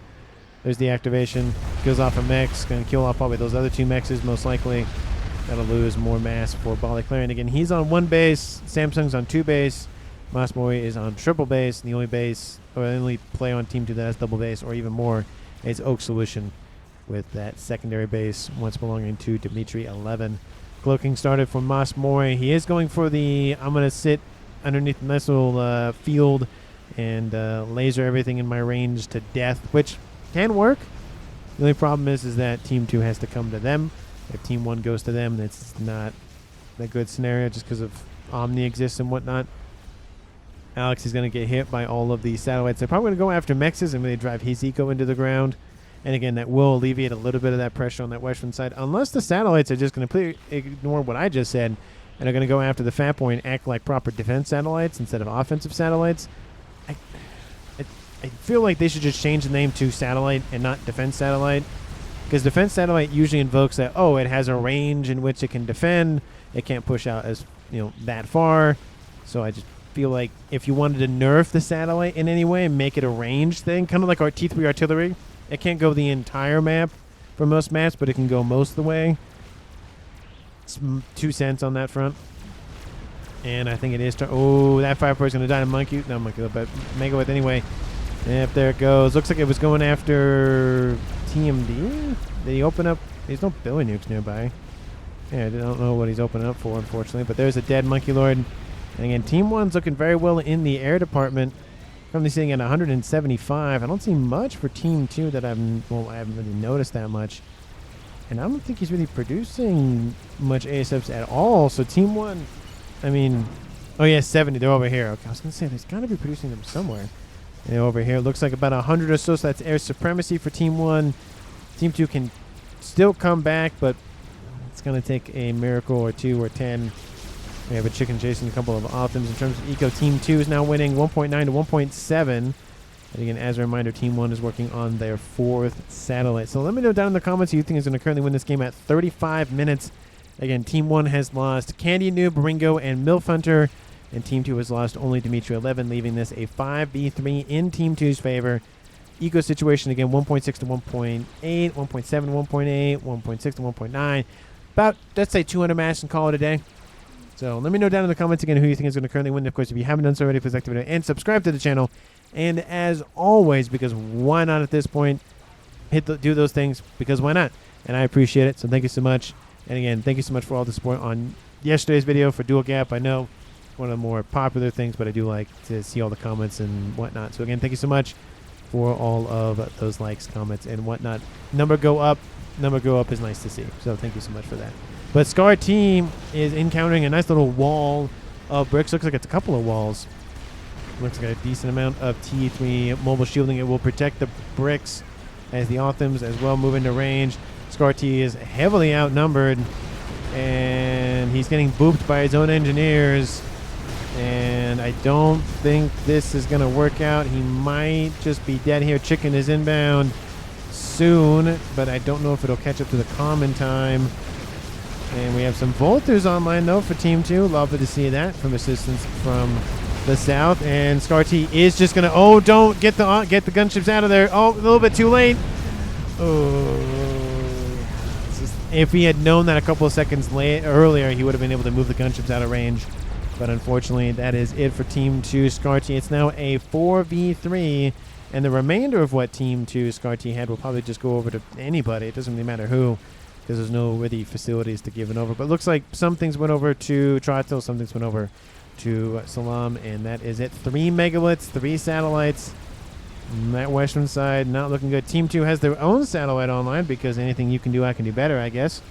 there's the activation. Kills off a mech. Going to kill off probably those other 2 mexes, most likely. That'll lose more mass for Bali Clarion. Again, he's on 1 base. Samsung's on 2 base. Masmori is on triple base. And the only base, or the only play on Team 2 that has double base, or even more, is Oak Solution with that secondary base once belonging to Dimitri 11. Cloaking started from Masmori. He is going for the, I'm going to sit underneath the missile field and laser everything in my range to death, which can work. The only problem is that Team 2 has to come to them. If Team 1 goes to them, it's not a good scenario just because of Omni exists and whatnot. Alex is going to get hit by all of these satellites. They're probably going to go after Mexes and really drive his eco into the ground. And again, that will alleviate a little bit of that pressure on that western side, unless the satellites are just going to ignore what I just said and are going to go after the FAF point and act like proper defense satellites instead of offensive satellites. I feel like they should just change the name to satellite and not defense satellite, because defense satellite usually invokes that, oh, it has a range in which it can defend. It can't push out as that far. So I just feel like if you wanted to nerf the satellite in any way and make it a range thing, kind of like our T3 artillery, it can't go the entire map for most maps, but it can go most of the way. It's 2 cents on that front. And I think it is. Oh, that firepower is going to die to monkey. Not monkey, but Megalith anyway. Yep, there it goes. Looks like it was going after TMD. Did he open up? There's no Billy nukes nearby. Yeah, I don't know what he's opening up for, unfortunately. But there's a dead Monkey Lord. And again, Team 1's looking very well in the air department. Currently sitting at 175. I don't see much for Team 2 that I haven't really noticed that much. And I don't think he's really producing much ASFs at all. So Team 1, I mean, oh yeah, 70. They're over here. Okay, I was going to say, there's got to be producing them somewhere. And over here, looks like about 100 or so. So that's air supremacy for Team 1. Team 2 can still come back, but it's going to take a miracle or 2 or 10. We have a chicken chasing a couple of optims. In terms of eco, Team 2 is now winning 1.9 to 1.7. And again, as a reminder, Team 1 is working on their 4th satellite. So let me know down in the comments who you think is going to currently win this game at 35 minutes. Again, Team 1 has lost Candy Noob, Ringo, and Milf Hunter. And Team 2 has lost only Dimitri 11, leaving this a 5v3 in Team 2's favor. Eco situation, again, 1.6 to 1.8, 1.7 to 1.8, 1.6 to 1.9. About, let's say, 200 mass and call it a day. So let me know down in the comments again who you think is going to currently win. Of course, if you haven't done so already, please like the video and subscribe to the channel. And as always, because why not at this point, do those things, because why not? And I appreciate it, so thank you so much. And again, thank you so much for all the support on yesterday's video for Dual Gap. I know one of the more popular things, but I do like to see all the comments and whatnot. So again, thank you so much for all of those likes, comments, and whatnot. Number go up is nice to see. So thank you so much for that. But Scar Team is encountering a nice little wall of bricks. Looks like it's a couple of walls. Looks like a decent amount of T3 mobile shielding. It will protect the bricks as the Authams as well move into range. Scar T is heavily outnumbered, and he's getting booped by his own engineers. And I don't think this is going to work out. He might just be dead here. Chicken is inbound soon, but I don't know if it'll catch up to the common time. And we have some Volters online, though, for Team 2. Love to see that from assistance from the south. And Scar T is just going to... Oh, don't get the gunships out of there. Oh, a little bit too late. Oh. If he had known that a couple of seconds earlier, he would have been able to move the gunships out of range. But unfortunately, that is it for Team 2 Scar T. It's now a 4v3, and the remainder of what Team 2 Scar T had will probably just go over to anybody. It doesn't really matter who, because there's no really facilities to give it over. But it looks like some things went over to Trottel, some things went over to Salam, and that is it. 3 megaliths, 3 satellites. And that western side not looking good. Team 2 has their own satellite online, because anything you can do, I can do better, I guess.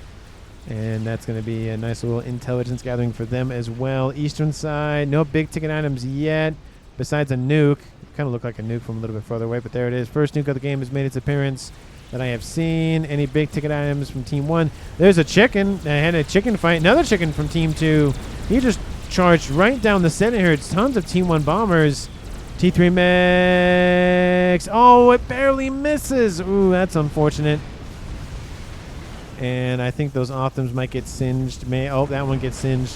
And that's going to be a nice little intelligence gathering for them as well. Eastern side, no big ticket items yet, besides a nuke. Kind of look like a nuke from a little bit further away, but there it is. First nuke of the game has made its appearance that I have seen. Any big ticket items from Team 1? There's a chicken. I had a chicken fight. Another chicken from Team 2. He just charged right down the center here. It's tons of Team 1 bombers. T3 mechs. Oh, it barely misses. Ooh, that's unfortunate. And I think those Authams might get singed. Oh, that one gets singed.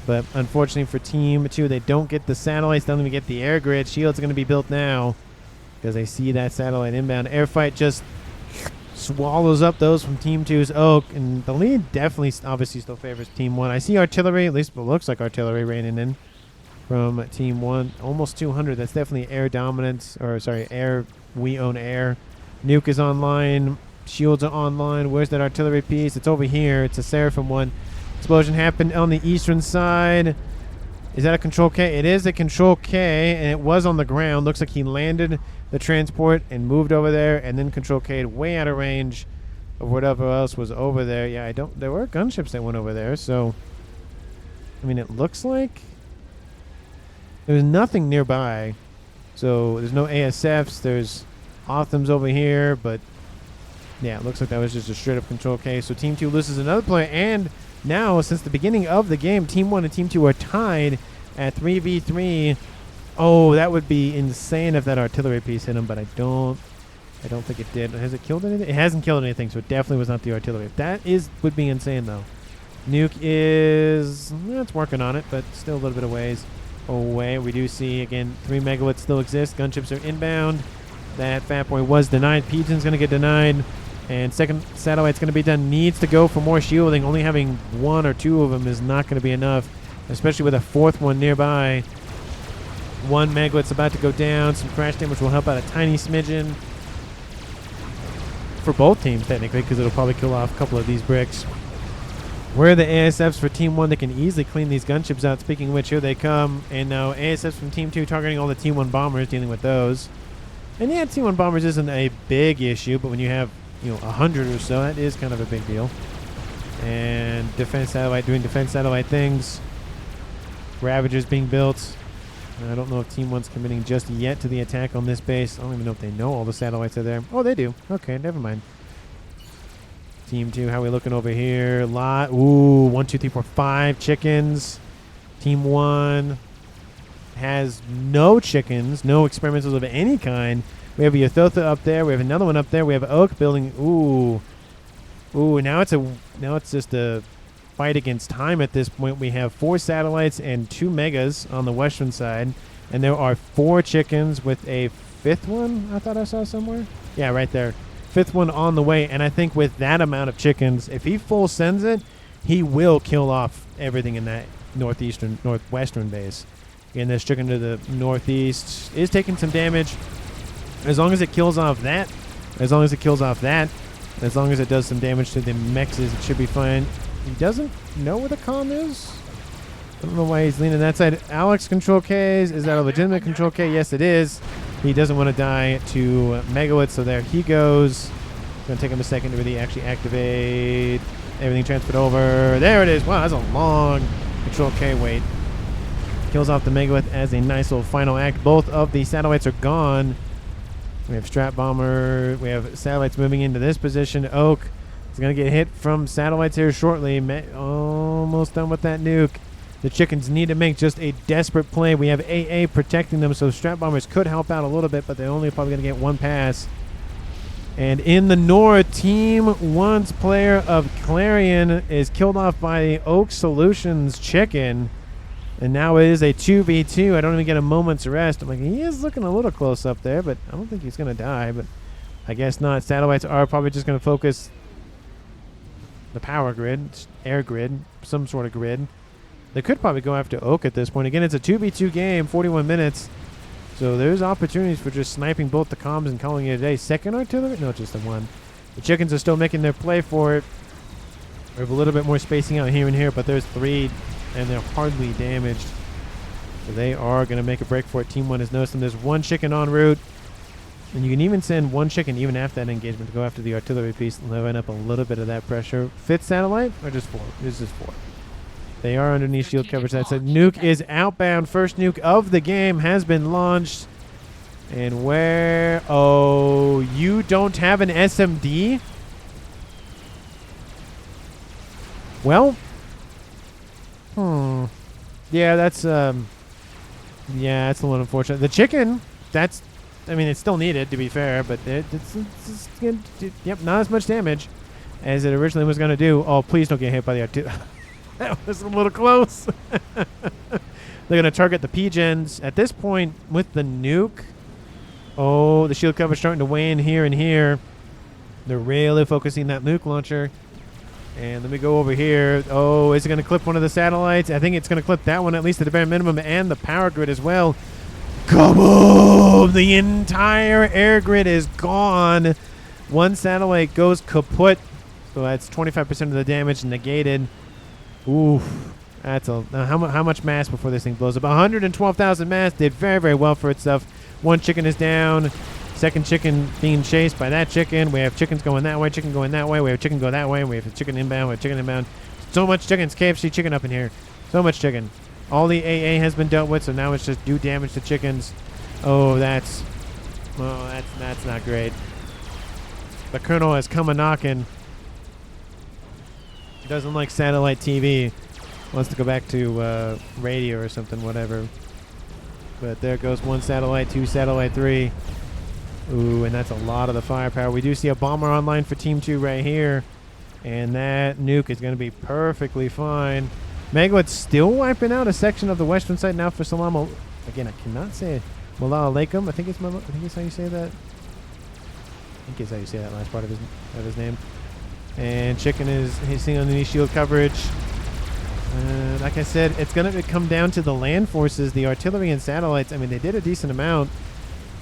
But unfortunately for Team 2, they don't get the satellites. They don't even get the air grid. Shields are going to be built now, because they see that satellite inbound. Air fight just swallows up those from Team 2's Oak. And the lead definitely, obviously, still favors Team 1. I see artillery, at least it looks like artillery raining in from Team 1. Almost 200. That's definitely air dominance. Or, sorry, air. We own air. Nuke is online. Shields are online. Where's that artillery piece? It's over here. It's a Seraphim one. Explosion happened on the eastern side. Is that a Control K? It is a Control K, and it was on the ground. Looks like he landed the transport and moved over there, and then Control K'd way out of range of whatever else was over there. Yeah, there were gunships that went over there, so I mean, it looks like there's nothing nearby. So there's no ASFs. There's Authams over here, but Yeah, it looks like that was just a straight up control K. So Team 2 loses another player, and now, since the beginning of the game, Team 1 and Team 2 are tied at 3v3. Oh, that would be insane if that artillery piece hit him, but I don't think it did. Has it killed anything? It hasn't killed anything, so it definitely was not the artillery. That would be insane, though. Nuke is... it's working on it, but still a little bit of ways away. We do see, again, 3 megawatts still exist. Gunships are inbound. That Fat Boy was denied. Pigeon's going to get denied. And second satellite's going to be done. Needs to go for more shielding. Only having 1 or 2 of them is not going to be enough, especially with a 4th one nearby. 1 megawatt's about to go down. Some crash damage will help out a tiny smidgen for both teams, technically, because it'll probably kill off a couple of these bricks. Where are the ASFs for Team 1? They can easily clean these gunships out. Speaking of which, here they come. And now ASFs from Team 2 targeting all the Team 1 bombers, dealing with those. And yeah, Team 1 bombers isn't a big issue, but when you have 100 or so, that is kind of a big deal. And defense satellite doing defense satellite things. Ravagers being built. I don't know if Team 1's committing just yet to the attack on this base. I don't even know if they know all the satellites are there. Oh, they do. Okay, never mind. Team 2, how are we looking over here? Ooh, 1, 2, 3, 4, 5 chickens. Team 1 has no chickens, no experimentals of any kind. We have a Yothotha up there. We have another one up there. We have Oak building. Ooh. Now it's just a fight against time at this point. We have 4 satellites and 2 megas on the western side. And there are 4 chickens with a 5th one, I thought I saw somewhere. Yeah, right there. 5th one on the way. And I think with that amount of chickens, if he full sends it, he will kill off everything in that northwestern base. Again, this chicken to the northeast is taking some damage. As long as it kills off that, as long as it does some damage to the mexes, it should be fine. He doesn't know where the comm is. I don't know why he's leaning that side. Alex control Ks. Is that a legitimate control K? Yes, it is. He doesn't want to die to megawatts, so there he goes. It's going to take him a second to really actually activate. Everything transferred over. There it is. Wow, that's a long control K wait. Kills off the megawatt as a nice little final act. Both of the satellites are gone. We have Strat Bomber. We have satellites moving into this position. Oak is going to get hit from satellites here shortly. Almost done with that nuke. The chickens need to make just a desperate play. We have AA protecting them, so Strat Bombers could help out a little bit, but they're only probably going to get 1 pass. And in the north, Team 1's player of Clarion is killed off by Oak Solutions chicken. And now it is a 2v2. I don't even get a moment's rest. I'm like, he is looking a little close up there, but I don't think he's going to die. But I guess not. Satellites are probably just going to focus the power grid, air grid, some sort of grid. They could probably go after Oak at this point. Again, it's a 2v2 game, 41 minutes. So there's opportunities for just sniping both the comms and calling it a day. Second artillery? No, just the 1. The chickens are still making their play for it. We have a little bit more spacing out here and here, but there's 3. And they're hardly damaged. So they are going to make a break for it. Team 1 has noticed them. There's 1 chicken en route. And you can even send 1 chicken even after that engagement to go after the artillery piece and level up a little bit of that pressure. 5th satellite or just 4? This is 4. They are underneath shield coverage. That's it. Nuke is outbound. First nuke of the game has been launched. And where? Oh, you don't have an SMD? Well... Yeah, that's a little unfortunate. The chicken, it's still needed to be fair, but it's yep, not as much damage as it originally was going to do. Oh, please don't get hit by the artillery. That was a little close. They're going to target the P-gens at this point with the nuke. Oh, the shield cover's starting to wane here and here. They're really focusing that nuke launcher. And let me go over here. Oh, is it going to clip one of the satellites? I think it's going to clip that one, at least at the bare minimum, and the power grid as well. Kaboom! The entire air grid is gone. 1 satellite goes kaput. So that's 25% of the damage negated. Oof. That's how much mass before this thing blows up? 112,000 mass. Did very, very well for itself. 1 chicken is down. Second chicken being chased by that chicken. We have chickens going that way, chicken going that way. We have chicken go that way. We have a chicken inbound. We have chicken inbound. So much chickens. KFC chicken up in here. So much chicken. All the AA has been dealt with, so now it's just do damage to chickens. Oh, that's not great. the colonel has come a-knocking. He doesn't like satellite TV. Wants to go back to radio or something, whatever. But there goes one satellite, two satellite, three. Ooh, and that's a lot of the firepower. We do see a bomber online for Team 2 right here. And that nuke is going to be perfectly fine. Megalith's still wiping out a section of the western side now for Salam. Again, I cannot say Mullah Alaikum. I think it's how you say that. I think it's how you say that last part of his name. And Chicken is hitting underneath shield coverage. Like I said, it's going to come down to the land forces, the artillery and satellites. I mean, they did a decent amount,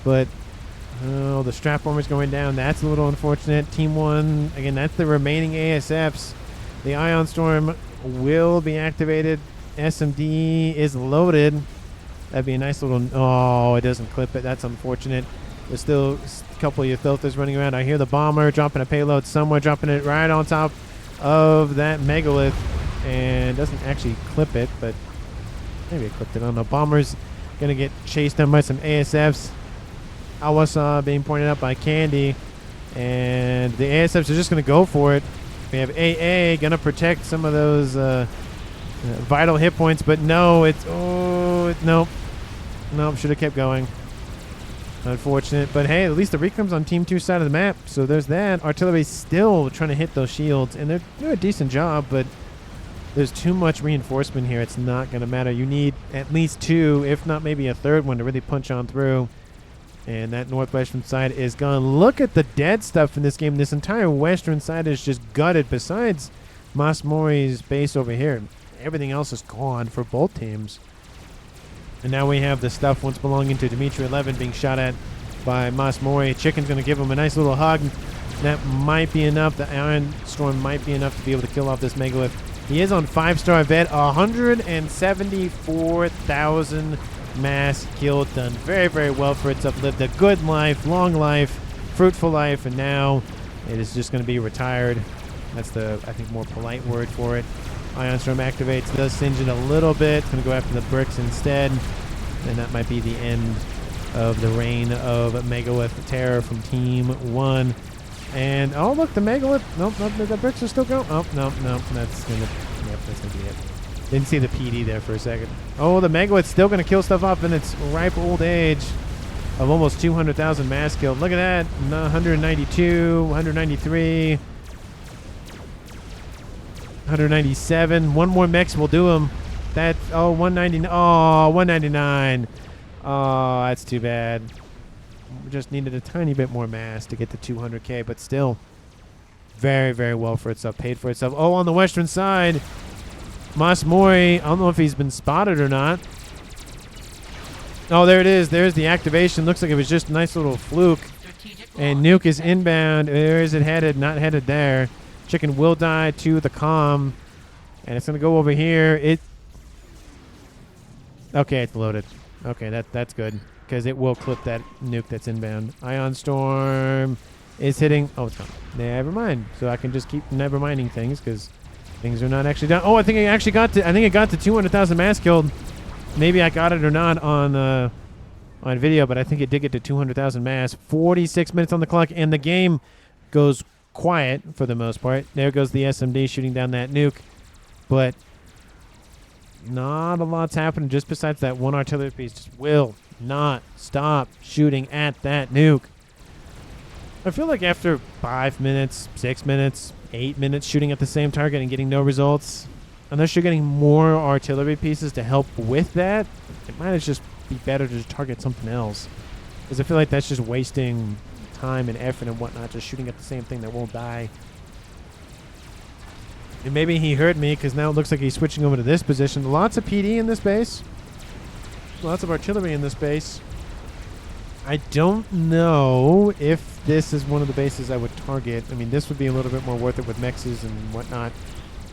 but the strap armor's going down. That's a little unfortunate. Team 1, again, that's the remaining ASFs. The Ion Storm will be activated. SMD is loaded. That'd be a nice little... Oh, it doesn't clip it. That's unfortunate. There's still a couple of Euthilthas running around. I hear the bomber dropping a payload somewhere, dropping it right on top of that megalith. And doesn't actually clip it, but maybe it clipped it. I don't know. Bomber's going to get chased down by some ASFs. Awasa being pointed out by Candy. And the ASFs are just going to go for it. We have AA going to protect some of those vital hit points, but no, it's... Oh, nope. Nope, should have kept going. Unfortunate. But hey, at least the recom's on Team 2 side of the map, so there's that. Artillery's still trying to hit those shields, and they're doing a decent job, but there's too much reinforcement here. It's not going to matter. You need at least two, if not maybe a third one to really punch on through. And that northwestern side is gone. Look at the dead stuff in this game. This entire western side is just gutted besides Mas Mori's base over here. Everything else is gone for both teams. And now we have the stuff once belonging to Dimitri 11 being shot at by Mas Mori. Chicken's going to give him a nice little hug. That might be enough. The Iron Storm might be enough to be able to kill off this megalith. He is on 5-star vet. 174,000 mass killed. Done very, very well for itself. Lived a good life, long life, fruitful life, and now it is just going to be retired. That's the, I think, more polite word for it. Ion Storm activates, does singe it a little bit. It's going to go after the bricks instead. And that might be the end of the reign of Megalith Terror from Team 1. And, oh, look, the Megalith. Nope, the bricks are still going. Oh, nope. That's going to be it. Didn't see the PD there for a second. Oh, the Megalith's still going to kill stuff off in its ripe old age of almost 200,000 mass killed. Look at that. 192, 193. 197. One more mech will do him. That's 199. Oh, 199. Oh, that's too bad. We just needed a tiny bit more mass to get to 200k, but still very, very well for itself. Paid for itself. Oh, on the western side, Mas Mori. I don't know if he's been spotted or not. Oh, there it is. There's the activation. Looks like it was just a nice little fluke. And Nuke is inbound. Where is it headed? Not headed there. Chicken will die to the comm, and it's going to go over here. Okay, it's loaded. Okay, that's good, because it will clip that nuke that's inbound. Ion Storm is hitting. Oh, it's gone. Never mind. So I can just keep never minding things, because things are not actually done. Oh, I think it actually got to. I think it got to 200,000 mass killed. Maybe I got it or not on video, but I think it did get to 200,000 mass. 46 minutes on the clock, and the game goes quiet for the most part. There goes the SMD shooting down that nuke, but not a lot's happening just besides that one artillery piece just will not stop shooting at that nuke. I feel like after 5 minutes, 6 minutes, 8 minutes shooting at the same target and getting no results, unless you're getting more artillery pieces to help with that, it might just be better to just target something else, because I feel like that's just wasting time and effort and whatnot, just shooting at the same thing that won't die. And maybe he heard me, because now it looks like he's switching over to this position. Lots of PD in this base. Lots of artillery in this base. I don't know if this is one of the bases I would target. I mean, this would be a little bit more worth it with mexes and whatnot.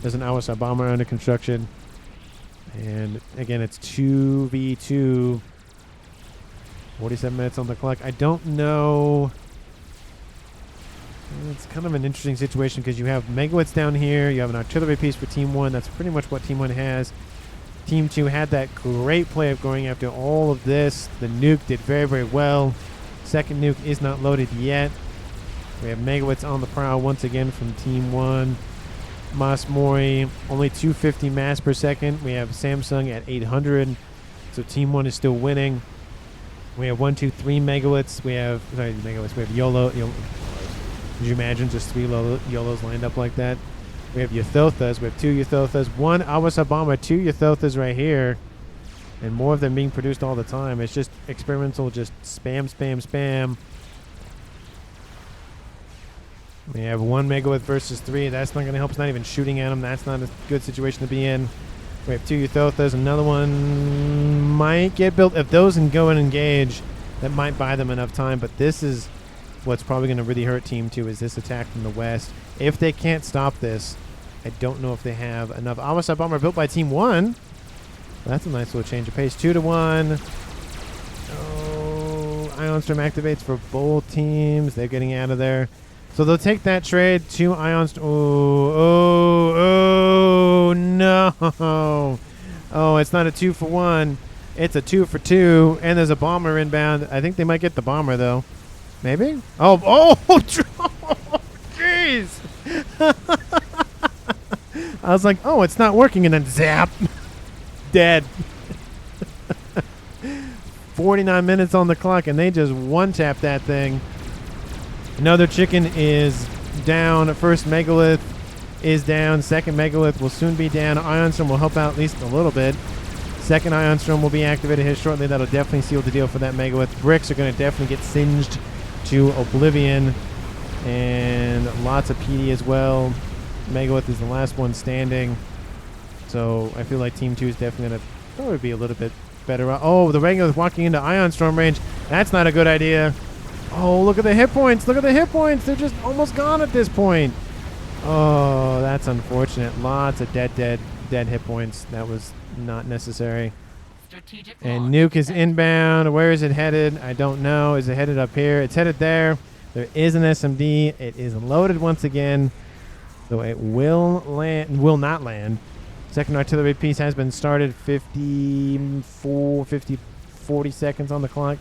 There's an Awasa bomber under construction. And again, it's 2v2. 47 minutes on the clock. I don't know. It's kind of an interesting situation, because you have Megaliths down here. You have an artillery piece for Team 1. That's pretty much what Team 1 has. Team 2 had that great play of going after all of this. The nuke did very, very well. Second nuke is not loaded yet. We have Megawitz on the prowl once again from Team 1. Masmori, only 250 mass per second. We have Samsung at 800. So Team 1 is still winning. We have 1, 2, 3 Megawitz. We have, sorry, Megawitz. We have YOLO. Could you imagine just 3 YOLOs lined up like that? We have Yathothas. We have 2 Yathothas. 1 Awasa Bomber, 2 Yathothas right here. And more of them being produced all the time. It's just experimental, just spam, spam, spam. We have 1 Megawitz versus 3. That's not going to help. It's not even shooting at them. That's not a good situation to be in. We have 2 Yathothas. Another one might get built. If those can go and engage, that might buy them enough time. But this is what's probably going to really hurt Team 2 is this attack from the west. If they can't stop this, I don't know if they have enough. Awasa Bomber built by Team 1. That's a nice little change of pace. 2-1. Oh, Ion Storm activates for both teams. They're getting out of there. So they'll take that trade. 2 Ion Storm. Oh, no. Oh, it's not a 2-for-1. It's a 2-for-2. And there's a bomber inbound. I think they might get the bomber, though. Maybe? Oh, jeez. I was like, oh, it's not working. And then zap. Dead. 49 minutes on the clock, and they just one-tap that thing. Another chicken is down. First Megalith is down. Second Megalith will soon be down. Ion Storm will help out at least a little bit. Second Ion Storm will be activated here shortly. That'll definitely seal the deal for that Megalith. Bricks are going to definitely get singed to oblivion. And lots of PD as well. Megalith is the last one standing. So I feel like Team 2 is definitely going to probably be a little bit better. Oh, the Megalith walking into Ion Storm range. That's not a good idea. Oh, look at the hit points. Look at the hit points. They're just almost gone at this point. Oh, that's unfortunate. Lots of dead hit points. That was not necessary. And Nuke is inbound. Where is it headed? I don't know. Is it headed up here? It's headed there. There is an SMD. It is loaded once again. So it will not land. Second artillery piece has been started. 40 seconds on the clock.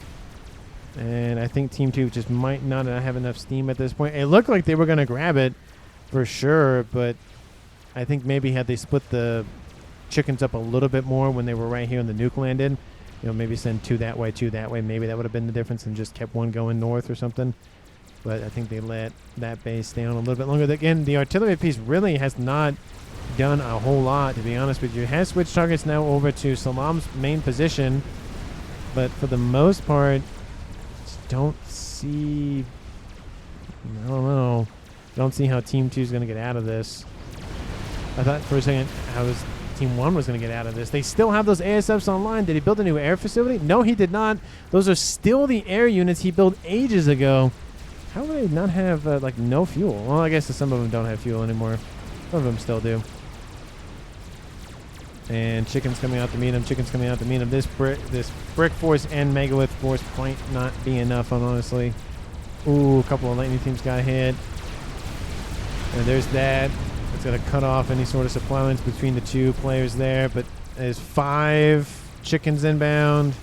And I think Team 2 just might not have enough steam at this point. It looked like they were going to grab it for sure, but I think maybe had they split the chickens up a little bit more when they were right here and the nuke landed, maybe send 2 that way, 2 that way. Maybe that would have been the difference and just kept one going north or something. But I think they let that base stay on a little bit longer. Again, the artillery piece really has not done a whole lot, to be honest with you. It has switched targets now over to Salam's main position, but for the most part, don't see, I don't know, don't see how Team 2 is going to get out of this. I thought for a second Team 1 was going to get out of this. They still have those ASFs online. Did he build a new air facility? No, he did not. Those are still the air units he built ages ago. How would they not have, no fuel? Well, I guess some of them don't have fuel anymore. Some of them still do. And chickens coming out to meet him. Chickens coming out to meet him. This brick force and megalith force might not be enough, honestly. Ooh, a couple of lightning teams got hit. And there's that. It's going to cut off any sort of supply lines between the 2 players there. But there's 5 chickens inbound.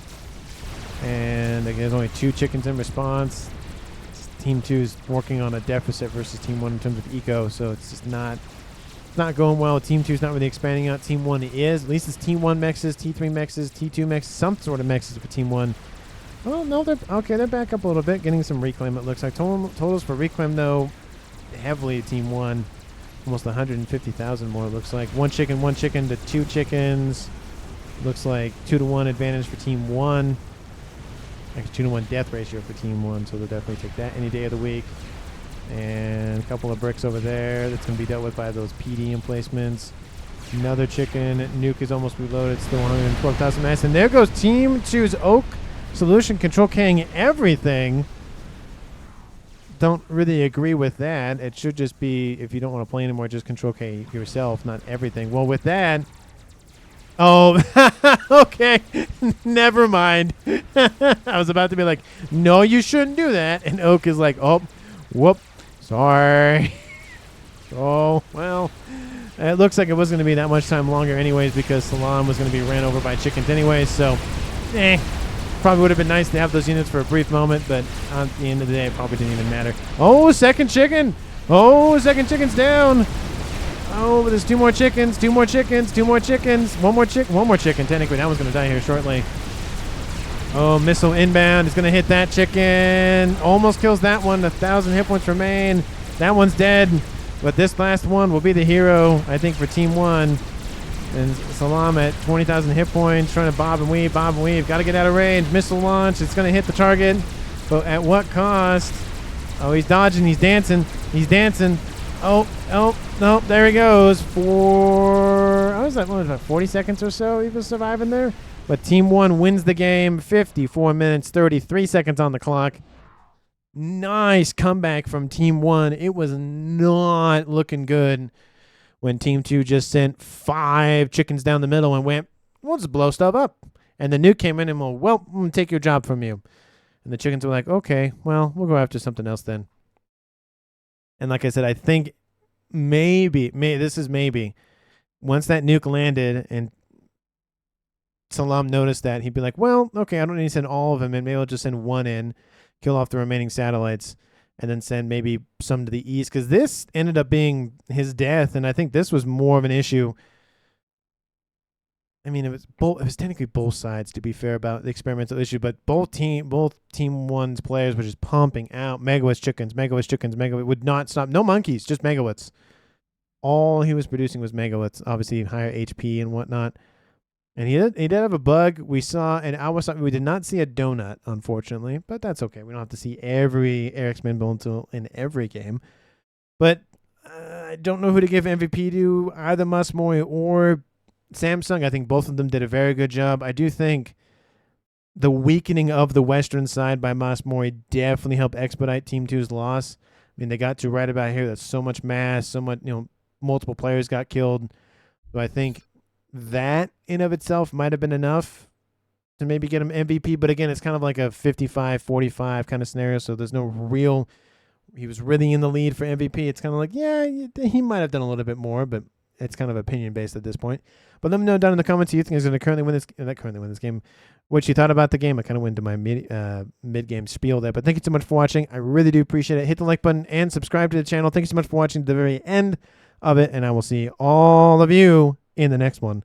And there's only 2 chickens in response. Team 2 is working on a deficit versus Team 1 in terms of eco, so it's just not going well. Team 2 is not really expanding out. Team 1 is. At least it's Team 1 mexes, T3 mexes, T2 mexes, some sort of mexes for Team 1. Oh, no, they're back up a little bit, getting some reclaim, it looks like. Totals for reclaim, though, heavily Team 1. Almost 150,000 more, it looks like. 1 chicken to 2 chickens. Looks like 2-1 advantage for Team 1. Actually, 2-1 death ratio for Team 1, so they'll definitely take that any day of the week. And a couple of bricks over there that's going to be dealt with by those PD emplacements. Another chicken. Nuke is almost reloaded. Still 112,000 mass. And there goes Team 2's Oak Solution Control King everything. Don't really agree with that. It should just be, if you don't want to play anymore, just Control K yourself, not everything. Well, with that... Oh, okay. Never mind. I was about to be like, no, you shouldn't do that. And Oak is like, oh, whoop. Sorry. Oh, well, it looks like it wasn't going to be that much time longer anyways because Salam was going to be ran over by chickens anyways. So, Probably would have been nice to have those units for a brief moment, but at the end of the day, it probably didn't even matter. Oh, second chicken. Oh, second chicken's down. Oh, but there's 2 more chickens, 2 more chickens, 2 more chickens, one more chicken. Technically, that one's going to die here shortly. Oh, missile inbound. It's going to hit that chicken. Almost kills that one. 1,000 hit points remain. That one's dead. But this last one will be the hero, I think, for Team 1. And Salam at 20,000 hit points, trying to bob and weave, bob and weave. Got to get out of range. Missile launch. It's going to hit the target. But at what cost? Oh, he's dodging. He's dancing. He's dancing. Oh, no. There he goes. What was that, 40 seconds or so he was surviving there? But Team 1 wins the game. 54 minutes, 33 seconds on the clock. Nice comeback from Team 1. It was not looking good when Team 2 just sent 5 chickens down the middle and went, we'll just blow stuff up. And the Nuke came in and went, well, I'm going to take your job from you. And the chickens were like, okay, well, we'll go after something else then. And like I said, I think maybe, once that Nuke landed and Salam noticed that, he'd be like, well, okay, I don't need to send all of them in. Maybe I'll just send 1 in, kill off the remaining satellites, and then send maybe some to the east, because this ended up being his death, and I think this was more of an issue. I mean, it was technically both sides, to be fair, about the experimental issue, but both team 1's players were just pumping out megawatts chickens, would not stop. No monkeys, just megawatts. All he was producing was megawatts, obviously higher HP and whatnot. And he did have a bug. We did not see a donut, unfortunately, but that's okay. We don't have to see every X-Men build in every game. But I don't know who to give MVP to, either Masmoy or Samsung. I think both of them did a very good job. I do think the weakening of the western side by Masmoy definitely helped expedite Team 2's loss. I mean, they got to right about here. That's so much mass, so much, multiple players got killed. So I think that in of itself might have been enough to maybe get him MVP, but again, it's kind of like a 55-45 kind of scenario, so there's no real, he was really in the lead for MVP. It's kind of like, yeah, he might have done a little bit more, but it's kind of opinion-based at this point. But let me know down in the comments who you think is going to currently win this game, what you thought about the game. I kind of went into my mid-game spiel there, but thank you so much for watching. I really do appreciate it. Hit the like button and subscribe to the channel. Thank you so much for watching to the very end of it, and I will see all of you in the next one.